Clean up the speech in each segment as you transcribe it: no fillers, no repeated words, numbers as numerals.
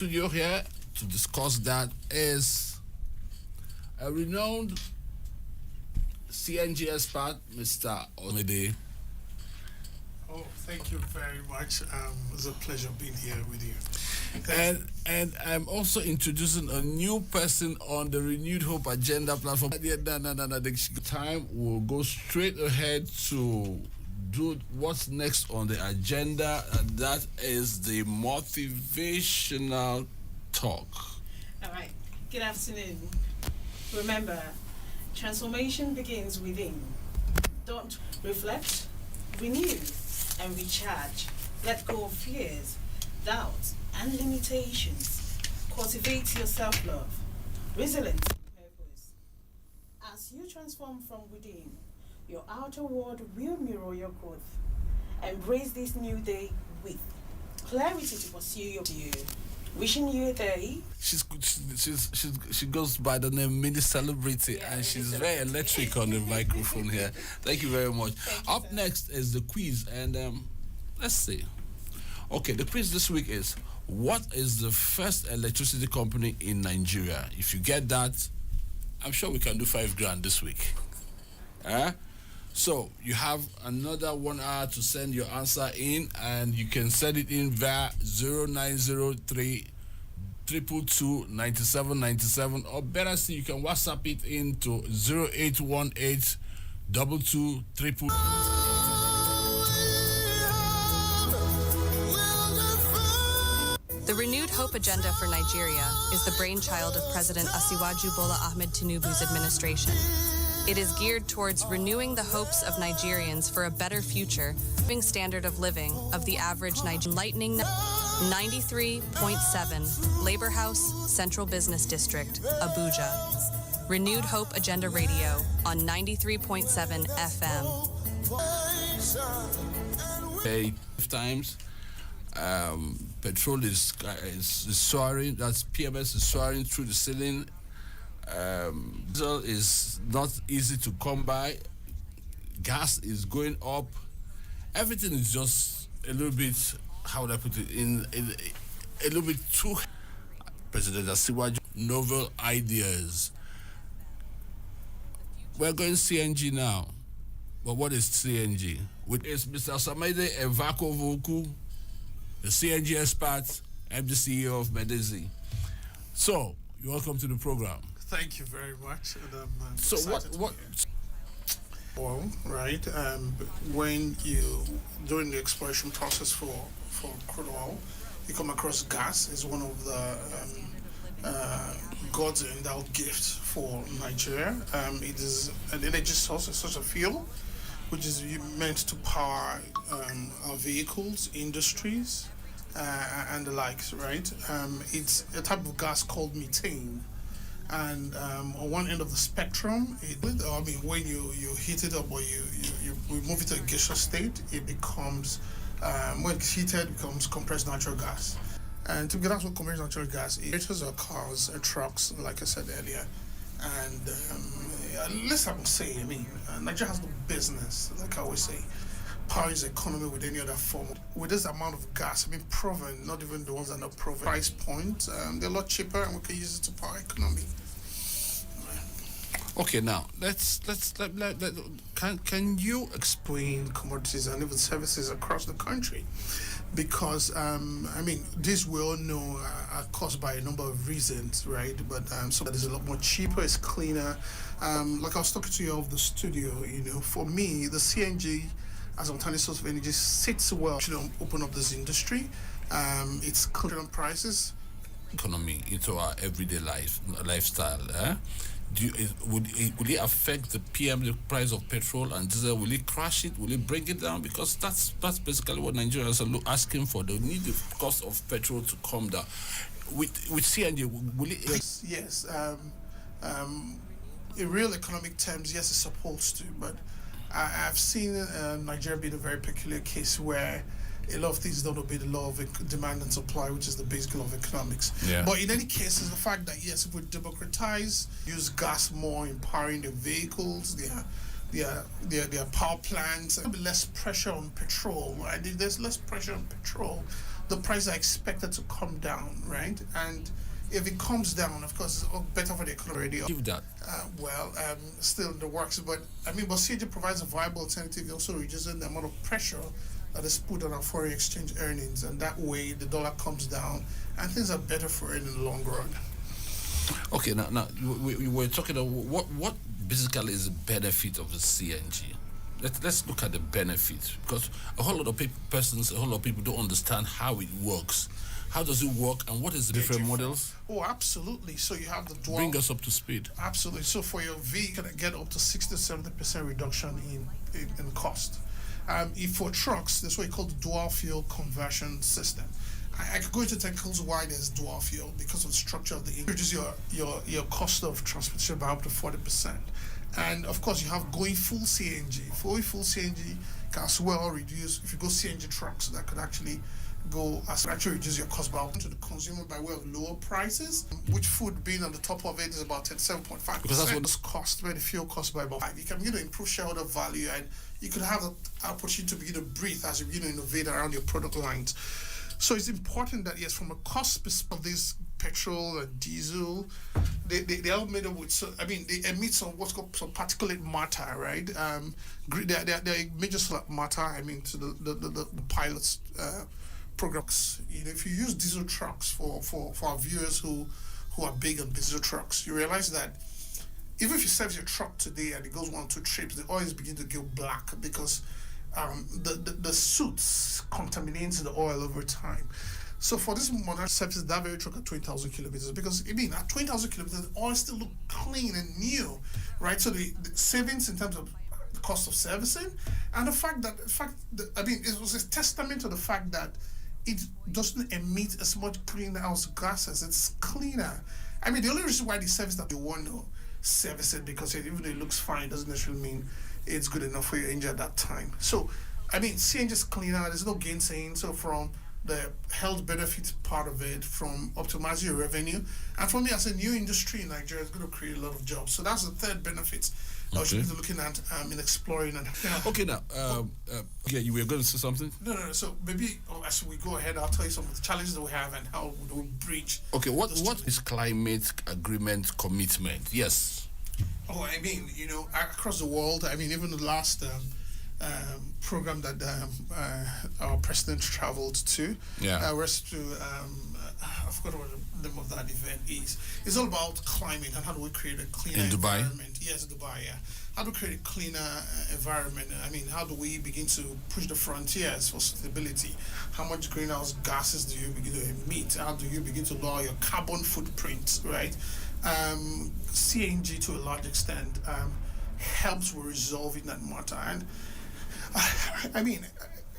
Studio here to discuss that is a renowned CNG expert, Mr. Omede. Oh, thank you very much. It's a pleasure being here with you. And I'm also introducing a new person on the Renewed Hope Agenda platform. The time we'll go straight ahead to do what's next on the agenda, and that is the motivational talk. All right. Good afternoon. Remember, transformation begins within. Don't reflect, renew, and recharge. Let go of fears, doubts, and limitations. Cultivate your self-love, resilience, and purpose. As you transform from within, your outer world will mirror your growth. Embrace this new day with clarity to pursue your view. Wishing you a day. She goes by the name Mini Celebrity, Yeah, and she's Mini very Celebrity. electric on the microphone here. Thank you very much. Thank you, Up sir. next is the quiz, and let's see. Okay, the quiz this week is: what is the first electricity company in Nigeria? If you get that, I'm sure we can do $5,000 this week. So you have another 1 hour to send your answer in, and you can send it in via 0903 222 9797, or better still, you can WhatsApp it into 0818 22 The Renewed Hope Agenda for Nigeria is the brainchild of President Asiwaju Bola Ahmed Tinubu's administration. It is geared towards renewing the hopes of Nigerians for a better future, improving standard of living of the average Nigerian. Lightning 93.7, Labor House, Central Business District, Abuja. Renewed Hope Agenda Radio on 93.7 FM. pay times. Petrol is soaring. That's PMS is soaring through the ceiling. Diesel is not easy to come by. Gas is going up. Everything is just a little bit, how would I put it, in a little bit too. President Asiwaju, novel ideas. We're going CNG now. But what is CNG? With is Mr. Samede Evako Voku, the CNG expert, MD CEO of Medezi. So, you're welcome to the program. Thank you very much. And I'm So excited to what be here. Well, right, when you, during the exploration process for crude oil, you come across gas is one of the God's endowed gift for Nigeria. It is an energy source, it's such a fuel, which is meant to power our vehicles, industries, and the likes, right? It's a type of gas called methane. And on one end of the spectrum, when you heat it up or you move it to a gaseous state, it becomes, when it's heated, it becomes compressed natural gas. And to get out with compressed natural gas, it is our cars, trucks, like I said earlier. And let's say, Nigeria has no business, like I always say, powering the economy with any other form. With this amount of gas, proven, not even the ones that are not proven, price point, they're a lot cheaper and we can use it to power economy. Okay, now can you Explain commodities and even services across the country, because this we all know are caused by a number of reasons, right? But so that is a lot more cheaper, it's cleaner. Like I was talking to you off the studio, for me, the CNG as an alternative source of energy sits well to open up this industry. It's clear on prices. economy into our everyday lifestyle? Would it affect the the price of petrol and diesel? Will it crash it? Will it bring it down? Because that's basically what Nigerians are asking for. They need the cost of petrol to come down. With CNG, will it? Yes. In real economic terms, yes, it's supposed to. But I've seen Nigeria being a very peculiar case where a lot of things don't obey the law of demand and supply, which is the basic law of economics. Yeah. But in any case, it's the fact that yes, if we democratize, use gas more in powering the vehicles, their power plants, there'll be less pressure on petrol. Right? If there's less pressure on petrol, the prices are expected to come down, right? And if it comes down, of course, it's better for the economy already. Achieve that. Still in the works, but CNG provides a viable alternative, also reducing the amount of pressure that is put on our foreign exchange earnings, and that way the dollar comes down and things are better for it in the long run. Okay, now we were talking about what basically is the benefit of the CNG. Let's look at the benefit, because a whole lot of people don't understand how it works. How does it work, and what is the different models? Oh, absolutely. So you have the dual. Bring us up to speed. Absolutely. So for your V, you can get up to 60-70% reduction in cost. If for trucks, that's what you call the dual fuel conversion system. I could go into technicals why there's dual fuel because of the structure of the engine. Reduces your cost of transportation by up to 40%. And of course, you have going full CNG. Full CNG can as well reduce, if you go CNG trucks, that could actually reduce your cost by to the consumer by way of lower prices, which food being on the top of it is about 37.5%. Because that's what this cost, where the fuel costs by about 5%. You can begin to improve shareholder value, and you could have the opportunity to begin to breathe as you begin to innovate around your product lines. So it's important that, yes, from a cost perspective, this petrol and diesel, they are made up with, they emit some what's called some particulate matter, right? They're major matter, to the pilots' programs. If you use diesel trucks for our viewers who are big on diesel trucks, you realize that even if you service your truck today and it goes 1 or 2 trips, the oil is beginning to go black because the soot contaminates the oil over time. So for this modern service, that very truck at 20,000 kilometers, because at 20,000 kilometers, the oil still look clean and new, right? So the savings in terms of the cost of servicing, and the fact that it was a testament to the fact that it doesn't emit as much greenhouse gases. It's cleaner. The only reason why they service that, you want to service it because even though it looks fine, it doesn't necessarily mean it's good enough for your engine at that time. So, CNG is cleaner. There's no gainsaying. So from the health benefits part of it, from optimizing your revenue, and for me as a new industry in Nigeria, it's going to create a lot of jobs. So that's the third benefit I should be looking at in exploring. And okay, now, you were going to say something? No. So maybe as we go ahead, I'll tell you some of the challenges that we have and how we breach. Okay, what is climate agreement commitment? Yes. Oh, across the world, even the last program that our president traveled to, was to, I forgot what the name of that event is. It's all about climate and how do we create a cleaner environment. Yes, Dubai, yeah. How do we create a cleaner environment? How do we begin to push the frontiers for sustainability? How much greenhouse gases do you begin to emit? How do you begin to lower your carbon footprint, right? CNG to a large extent helps with resolving that matter, and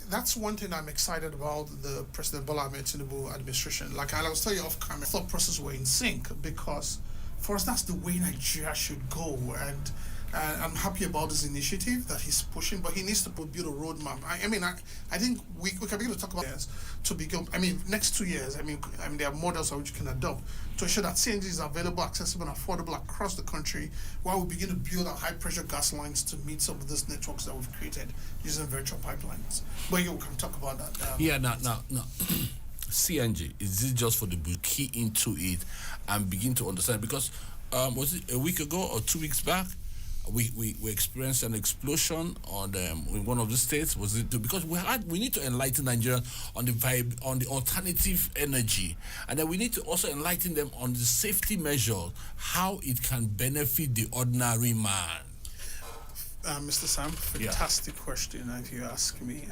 that's one thing I'm excited about the President Bola Ahmed Tinubu administration. Like I was telling you off camera, thought process were in sync because for us that's the way Nigeria should go, and I'm happy about this initiative that he's pushing, but he needs to build a roadmap. I think we can begin to talk about this to become. Next 2 years. There are models which you can adopt to ensure that CNG is available, accessible, and affordable across the country, while we begin to build our high pressure gas lines to meet some of these networks that we've created using virtual pipelines. But we can talk about that. Now. CNG, is it just for the key into it and begin to understand? Because was it a week ago or 2 weeks back? We experienced an explosion in one of the states. Was it because we need to enlighten Nigerians on the alternative energy, and then we need to also enlighten them on the safety measures, how it can benefit the ordinary man. Mr. Sam, fantastic question if you ask me.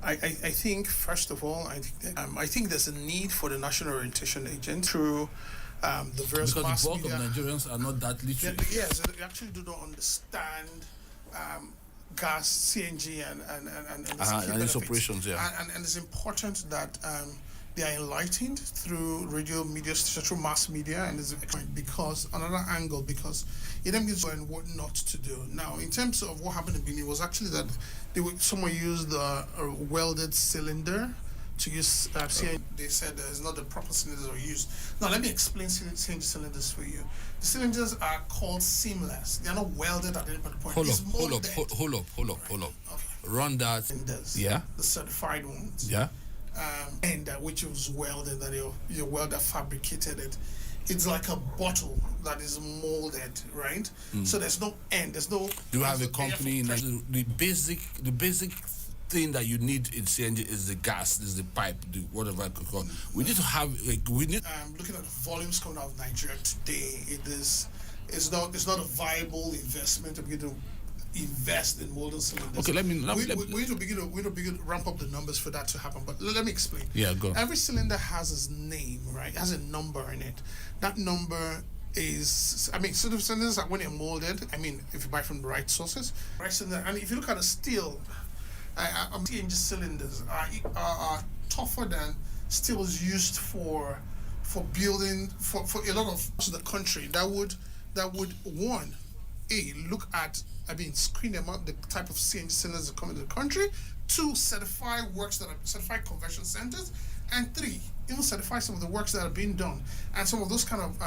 I think first of all, I think there's a need for the National Orientation Agent through the various because mass the bulk media. of Nigerians are not that literate. Yes, they actually do not understand gas, CNG, and its operations. Yeah, and it's important that they are enlightened through radio media, through mass media, and it's because another angle because it then gives and what not to do. Now, in terms of what happened in Benin, was actually that someone used a welded cylinder to use CNG. They said it's not the proper cylinders are used. Now let me explain CNG cylinders for you. The cylinders are called seamless. They are not welded at any point. Hold up. Okay. Run that. Cylinders, Yeah. the certified ones. Yeah. and which was welded, that your welder fabricated it. It's like a bottle that is molded, right? So there's no end. There's no. Do you have a company? The basic thing that you need in CNG is the gas, is the pipe, the whatever I could call. We need to have. Looking at the volumes coming out of Nigeria today, it's not a viable investment to begin to invest in molded cylinders. Okay, we need to begin to ramp up the numbers for that to happen. But let me explain. Yeah, go. Every cylinder has its name, right? It has a number in it. That number is, cylinders are when they're molded. If you buy from the right sources, right cylinder. And if you look at the steel, CNG cylinders are tougher than steels used for building for a lot of parts of the country. That would one, look at screen them out, the type of CNG cylinders that come into the country. 2, certify works that are certified conversion centers, and 3, even certify some of the works that are being done, and some of those kind of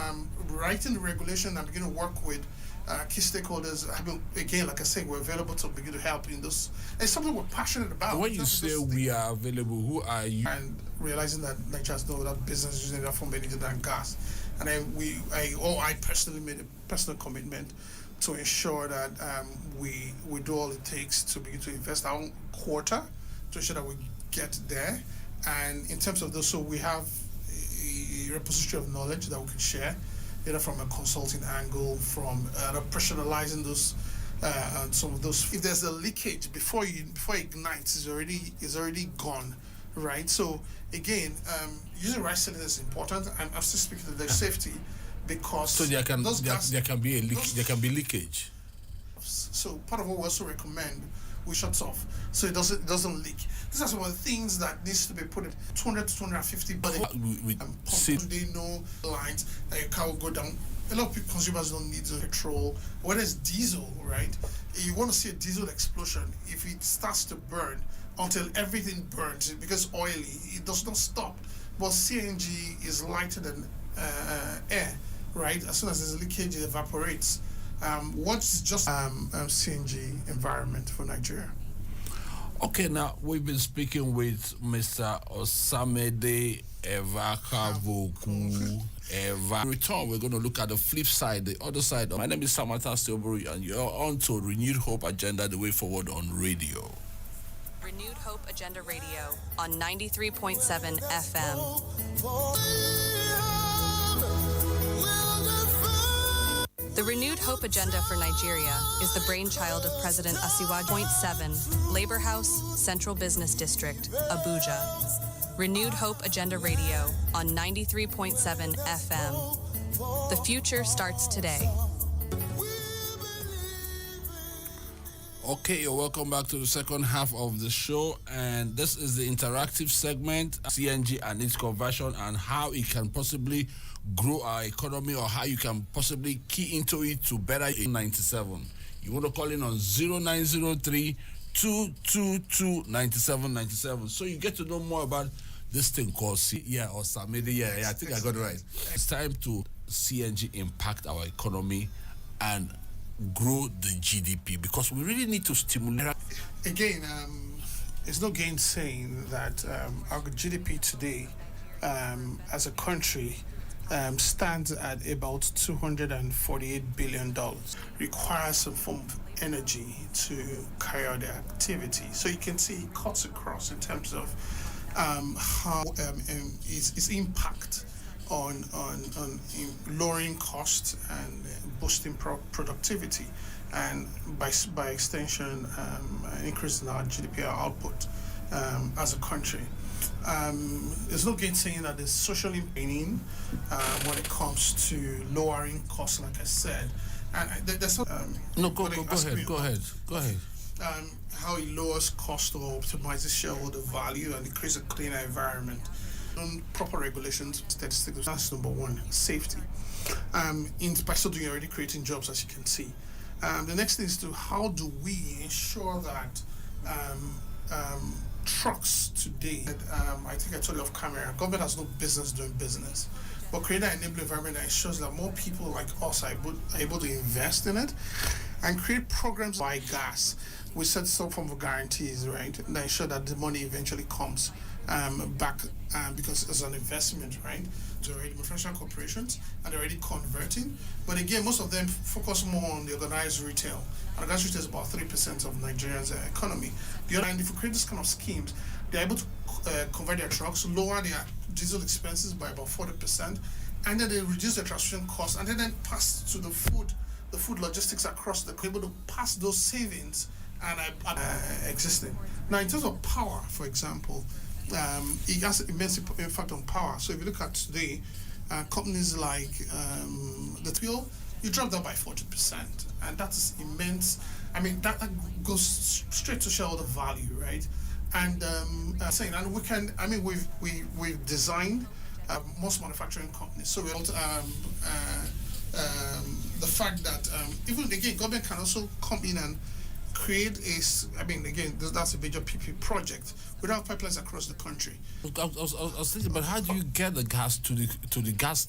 writing the regulation and begin to work with key stakeholders. Again, like I said, we're available to begin to help in this. It's something we're passionate about. When you say we are available, who are you? And realizing that Nigeria has no other business using that form energy than gas, and then I personally made a personal commitment to ensure that we do all it takes to begin to invest our own quota to ensure that we get there. And in terms of those, so we have a repository of knowledge that we can share, either from a consulting angle, from operationalizing those some of those. If there's a leakage before it ignites, is already gone, right? So again, using right cylinders is important. I'm still speaking to their safety, because so there can be leakage. So part of what we also recommend, we shut off so it doesn't leak. These are some of the things that needs to be put in 200 to 250. But they know lines that your car will go down. A lot of consumers don't need petrol, whether it's diesel, right? You want to see a diesel explosion if it starts to burn until everything burns, because oily, it does not stop. But CNG is lighter than air, right? As soon as there's a leakage, it evaporates. What's just CNG environment for Nigeria? Okay, now we've been speaking with Mr. Osamide Evakavoku. In return, we're going to look at the flip side, the other side. My name is Samantha Stilbury, and you're on to Renewed Hope Agenda, the way forward on radio. Renewed Hope Agenda Radio on 93.7 FM. The Renewed Hope Agenda for Nigeria is the brainchild of President Asiwaju. 7, Labor House, Central Business District, Abuja. Renewed Hope Agenda Radio on 93.7 FM. The future starts today. Okay, you're welcome back to the second half of the show, and this is the interactive segment, CNG and its conversion, and how it can possibly grow our economy, or how you can possibly key into it to better in 97. You want to call in on 0903 222 9797, so you get to know more about this thing called or Samedi. Yeah, I think I got it right. It's time to CNG impact our economy and grow the GDP, because we really need to stimulate. Again, it's no gainsaying that our GDP today, as a country, stands at about $248 billion. Requires some form of energy to carry out the activity. So you can see it cuts across in terms of how its impact on lowering costs and boosting productivity, and by extension, increasing our GDP output as a country. There's no gainsaying that there's social impairing when it comes to lowering costs, like I said. And there's no, go ahead. How it lowers cost or optimizes shareholder value and creates a cleaner environment. Proper regulations, statistics, that's number one. Safety. By so doing, you're already creating jobs, as you can see. The next thing is how do we ensure that trucks today, I think I told you off camera, government has no business doing business, but create an enabling environment that ensures that more people like us are able to invest in it and create programs like gas. We set some form of guarantees, right, that ensure that the money eventually comes back because it's an investment, right? They're already multinational corporations and they're already converting. But again, most of them focus more on the organized retail. And organized retail is about 3% of Nigeria's economy. The other hand, if you create this kind of schemes, they're able to convert their trucks, lower their diesel expenses by about 40%, and then they reduce their transportation costs, and then pass to the food logistics across the able to pass those savings and existing. Now, in terms of power, for example, it has immense impact on power. So if you look at today, companies like the fuel, you drop that by 40%, and that is immense. I mean, that goes straight to shareholder value, right? And saying, and we can. I mean, we've designed most manufacturing companies. So we built the fact that even again, government can also come in and create a. I mean, again, that's a major PP project. We don't have pipelines across the country. I was thinking, but how do you get the gas to the gas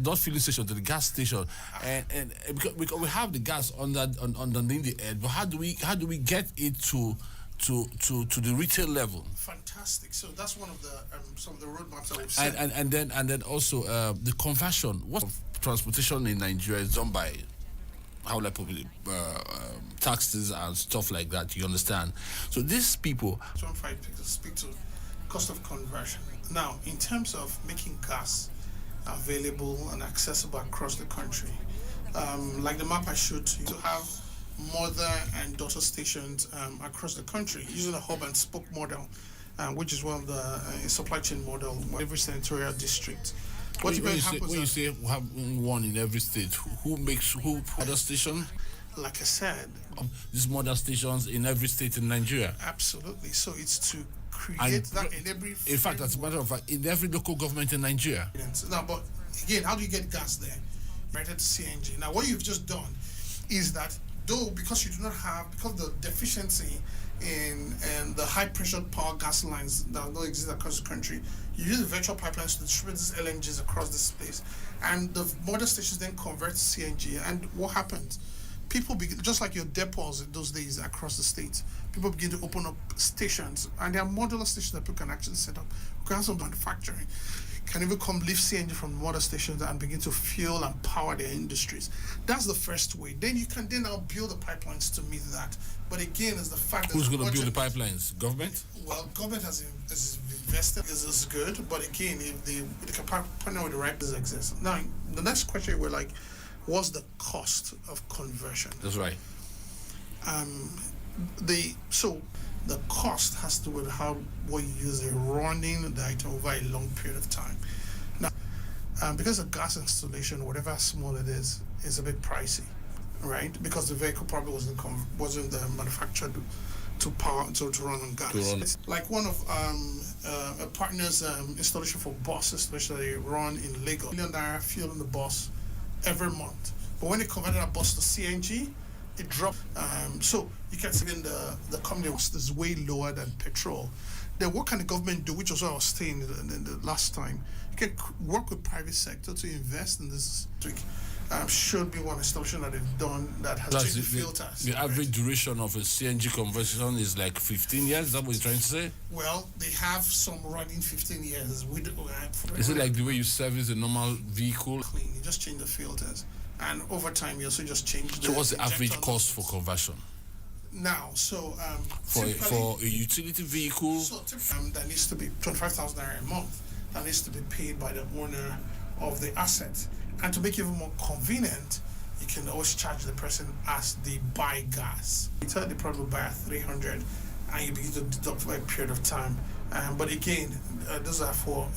not filling station, to the gas station, and because we have the gas underneath the earth, but how do we get it to the retail level? Fantastic. So that's one of the some of the roadmaps that we've set. And then also the conversion. What transportation in Nigeria is done by how will I put it, taxes and stuff like that. You understand? So these people. Speak to cost of conversion. Now, in terms of making gas available and accessible across the country, like the map I showed you, to have mother and daughter stations across the country using a hub and spoke model, which is one of the supply chain model in every senatorial district. When you say we have one in every state, who other station? Like I said, these model stations in every state in Nigeria. Absolutely. So it's to create that in every. In fact, as a matter of fact, in every local government in Nigeria. Now, but again, how do you get gas there? Rated CNG. Now, what you've just done is that because you do not have, because the deficiency in the high pressure power gas lines that don't exist across the country, you use the virtual pipelines to distribute these LNGs across this space, and the model stations then convert to CNG. And what happens? People begin, just like your depots in those days across the state, people begin to open up stations, and there are modular stations that people can actually set up. We can have some manufacturing. Can even come lift CNG from model stations and begin to fuel and power their industries. That's the first way. Then you can then now build the pipelines to meet that. But again, is the fact that who's going to build the pipelines? Government? Well, government has invested. Is good, but again, if they can partner with the right business exists. Now, the next question we're like, what's the cost of conversion? That's right. The cost has to do with how what you use a running the item over a long period of time. Now, because a gas installation, whatever small it is a bit pricey, right? Because the vehicle probably wasn't manufactured to run on gas. It's like one of a partner's installation for bus installation that they run in Lagos. $1 million fuel in the bus every month. But when they converted that bus to CNG, it dropped. So you can see in the company cost is way lower than petrol. Then what can the government do, which was what I was saying in the last time? You can work with private sector to invest in this. Should be one installation that they've done that has changed the filters. The average duration of a CNG conversion is like 15 years. Is that what you're trying to say? Well, they have some running 15 years. Is it like the way you service a normal vehicle? Clean. You just change the filters. And over time, you also just change the. So what's the average cost for conversion? Now, so for a utility vehicle, so that needs to be 25,000 naira a month. That needs to be paid by the owner of the asset. And to make it even more convenient, you can always charge the person as they buy gas. You tell the probably buy at 300, and you begin to deduct for a period of time. But again, those are for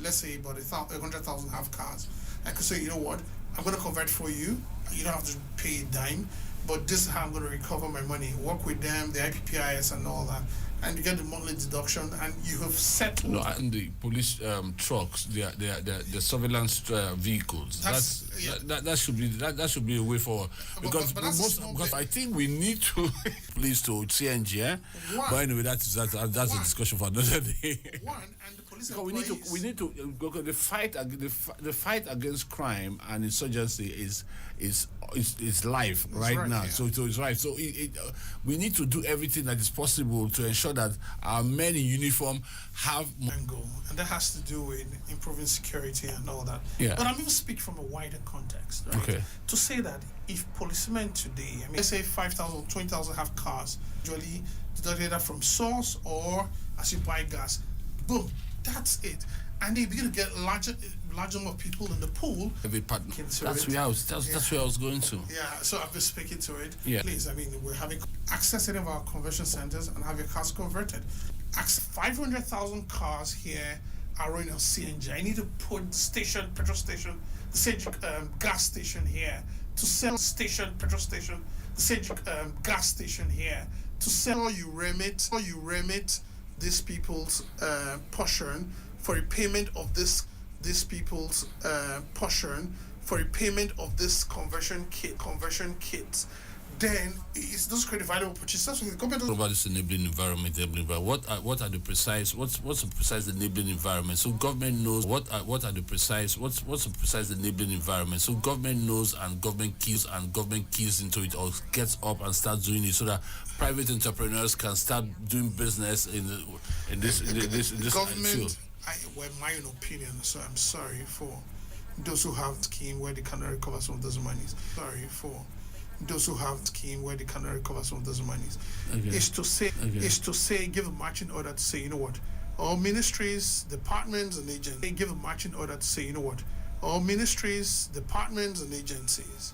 let's say about 100,000 have cars. I could say, you know what? I'm going to convert for you. You don't have to pay a dime, but this is how I'm going to recover my money. Work with them, the IPPIS and all that, and you get the monthly deduction, and you have settled. No, and the police trucks, the surveillance vehicles. That should be a way forward. Because because I think we need to police to CNG. But anyway, that's a discussion for another day. And the police Because employees. we need to because the fight against crime and insurgency is live right now. yeah. So it's right. So we need to do everything that is possible to ensure that our men in uniform have Angle, and that has to do with improving security and all that. Yeah. But I'm going to speak from a wider context, right? Okay. To say that if policemen today, I mean, let's say 5,000, 20,000 have cars, usually deducted that from source or as you buy gas, boom, that's it. And they begin to get larger number of people in the pool. every partner. Into That's it. where that's where I was going to. Yeah, so I've been speaking to it. Yeah. Please, I mean, we're having access any of our conversion centers and have your cars converted. 500,000 cars here are running on CNG. I need to put the petrol station, the CNG gas station here to sell petrol station, the CNG gas station here to sell. You remit these people's portion for repayment of these people's portion for repayment of this conversion kit. Then it's those create valuable purchase. That's what the government does. About this enabling environment, what are the precise what's the precise enabling environment? So government knows what's the precise enabling environment. So government knows and government keys into it or gets up and starts doing it so that private entrepreneurs can start doing business in this government. field. Well, my own opinion. So I'm sorry for those who have scheme where they cannot recover some of those monies. Sorry for those who have scheme where they cannot recover some of those monies. Okay. Is to say give a marching order to say, you know what, all ministries, departments and agencies give a marching order to say, you know what, all ministries, departments and agencies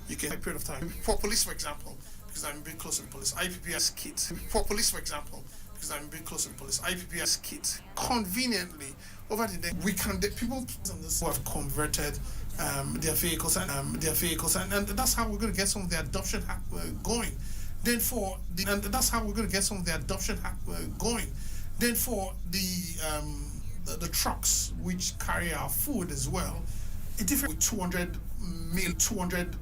you can a period of time. For police, for example, because I'm very close to the police, IPPS kit. For police, for example, because I'm very close to the police, IPPS kit. Conveniently, over the day, people who have converted their vehicles and that's how we're going to get some of the adoption going. That's how we're going to get some of the adoption going. Then for the trucks which carry our food as well, a different with 200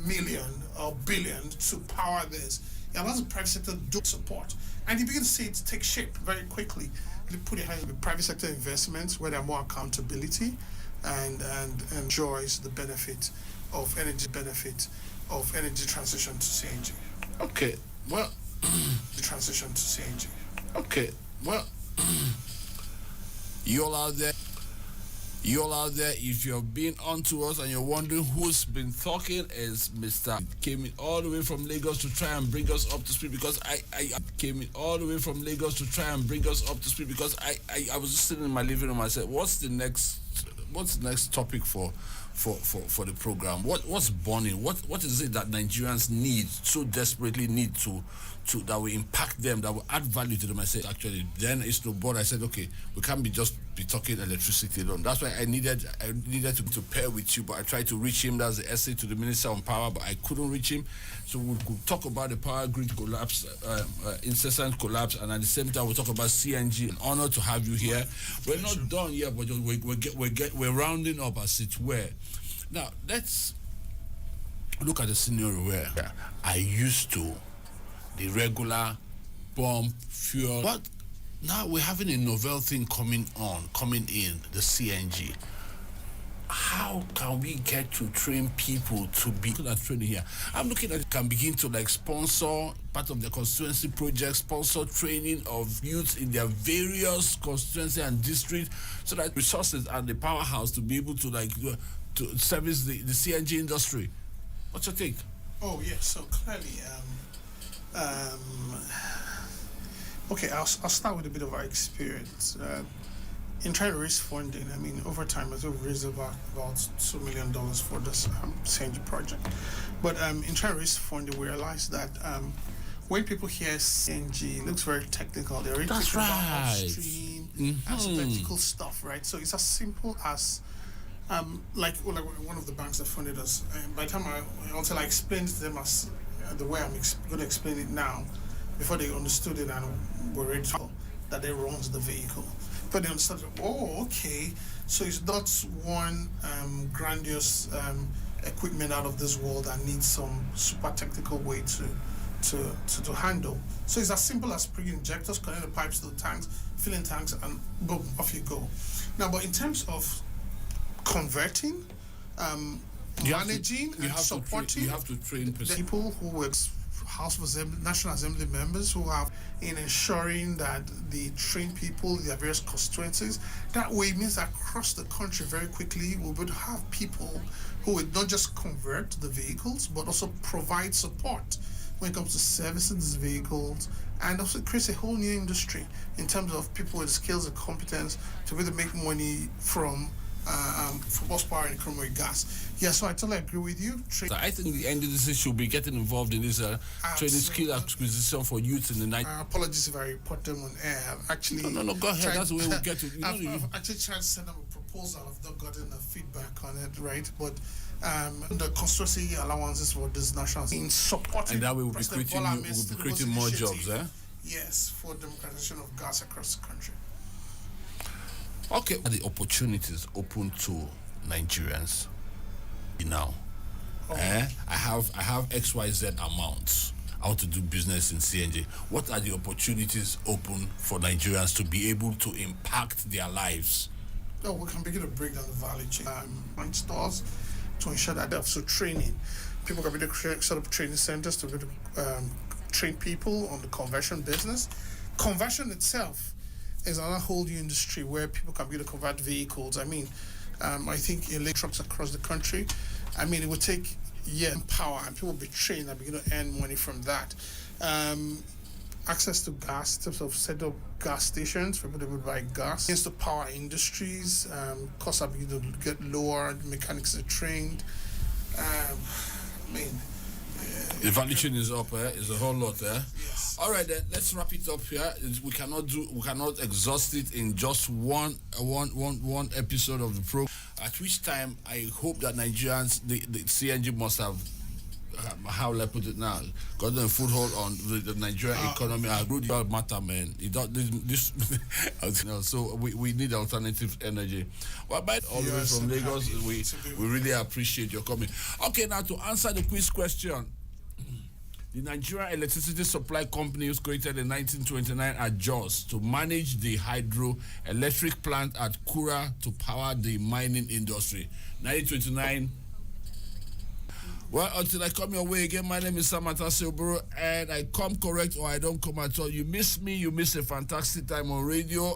million or billion to power this. Yeah, that's the private sector do support, and you begin to see it take shape very quickly. You put your hand in the private sector investments where there's more accountability, and enjoys the benefit of energy transition to CNG. Okay. Well, The transition to CNG. okay. Well, you all out there, if you're being on to us and you're wondering who's been talking, is Mr. Came in all the way from Lagos to try and bring us up to speed because I came in all the way from Lagos to try and bring us up to speed because I was just sitting in my living room. I said, what's the next topic for the program? What's burning? What is it that Nigerians need so desperately need to that will impact them, that will add value to them? I said, actually, then it's no board. I said, okay, we can't be talking electricity alone. That's why I needed to pair with you, but I tried to reach him. That's the essay to the Minister on Power, but I couldn't reach him. So we could talk about the power grid collapse, incessant collapse, and at the same time we'll talk about CNG. An honor to have you here. We're not done yet, but we're rounding up as it were. Now let's look at the scenario where I used to the regular pump fuel, but now we're having a novel thing coming in, the CNG. How can we get to train people to be that training here? I'm looking at can begin to sponsor part of the constituency project, sponsor training of youths in their various constituency and district, so that resources and the powerhouse to be able to to service the CNG industry. What's your take? Oh yes, so clearly, okay, I'll start with a bit of our experience. In trying to raise funding, I mean, over time, I think we've raised about $2 million for this CNG project. But in trying to raise funding, we realized that when people hear CNG, it looks very technical. They're already thinking about upstream aspectical stuff, right? So it's as simple as like one of the banks that funded us. By the time until I explained to them as the way I'm going to explain it now, before they understood it and were ready to, that they runs the vehicle. But they understood, oh, okay, so it's not one grandiose equipment out of this world that needs some super technical way to handle. So it's as simple as bringing injectors, connecting the pipes to the tanks, filling tanks, and boom, off you go. Now, but in terms of converting, managing, and supporting, you have to train the people who work House of Assembly, National Assembly members who have in ensuring that the trained people in their various constituencies. That way it means that across the country very quickly we would have people who would not just convert the vehicles but also provide support when it comes to servicing these vehicles, and also creates a whole new industry in terms of people with skills and competence to be able to make money from horsepower and primary gas. Yeah, so I totally agree with you. So I think the NDDC should be getting involved in this training skill acquisition for youth in the night. Apologies if I report them on air. Actually, no, go ahead. That's the way we get to. I've actually tried to send them a proposal. I've not gotten a feedback on it, right? But the constituency allowances for this national in supporting, and that way we'll be creating more jobs, eh? Yes, for democratization of gas across the country. Okay, the opportunities open to Nigerians now. I have XYZ amounts. I want to do business in CNG. What are the opportunities open for Nigerians to be able to impact their lives? No, we can begin to break down the value chain. Run stores to ensure that they have training. People can be able to set up training centers to be able to train people on the conversion business. Conversion itself is another whole new industry where people can be able to convert vehicles. I mean, I think electric trucks across the country, I mean, it would take power, and people will be trained and begin to earn money from that. Access to gas, in terms of set up gas stations for people to buy gas. Against the power industries, costs are beginning to get lower, mechanics are trained. The value chain is up, It's a whole lot, Yes. All right, then let's wrap it up here. We cannot exhaust it in just one episode of the program. At which time, I hope that Nigerians, the CNG must have, how will I put it now, gotten a foothold on the Nigerian economy. I agree with matter, man. This so we need alternative energy. Well, by all the way from Lagos, we really appreciate your coming. Okay, now to answer the quiz question. The Nigerian Electricity Supply Company was created in 1929 at Jos to manage the hydroelectric plant at Kura to power the mining industry. 1929. Well, until I come your way again, my name is Samantha Silburu, and I come correct or I don't come at all. You miss me, you miss a fantastic time on radio.